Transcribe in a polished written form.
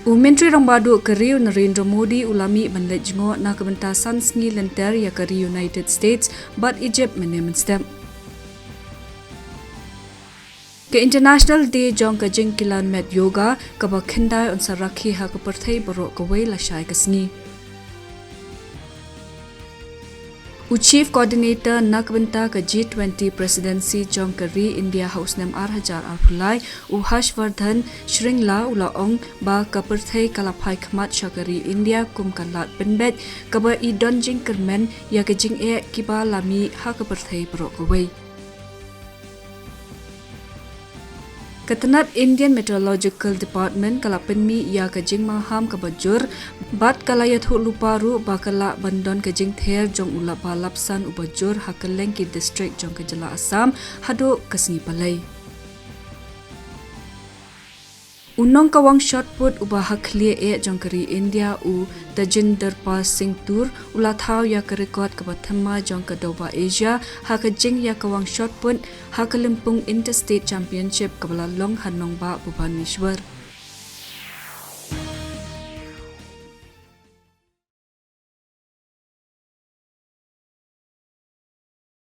Menteri Rambadu Keriu Narendra Modi ulami banlet jengo na kebenta sansngi lenter ya keri United States but Egypt menemen stem. Ke International Day jong ke jengkilan met yoga ke bakhendai on sarakhi ha ke perthai borok ke wei la shai ke sngi. Chief Coordinator Nakbenta ke G20 Presidency jong keri India House nem Hajar Arpulai Hashvardhan Shringla ulaong ba ke perthai kalapai khmat shakari India kum kalat benbet ke ba I donjing kermen ya ke jing kiba lami ha ke perthai borok ke wei. Ketenat Indian Meteorological Department kalapin mi ia kejing maham kebajur bat kalayat hu luparu bakala bandon kejing ther jong ulap balapsan ubajur hakeleng ki district jong kejala Assam hado kesni palai. Unong kawang shot put ubah hakli jong keri India Tajinder Pal Singh Tur ula thau ya ke rekod ke bathama jong ke doba Asia hakajing ya kawang shot put hakalimpung Interstate Championship ke balalong hanong ba Bhubaneswar.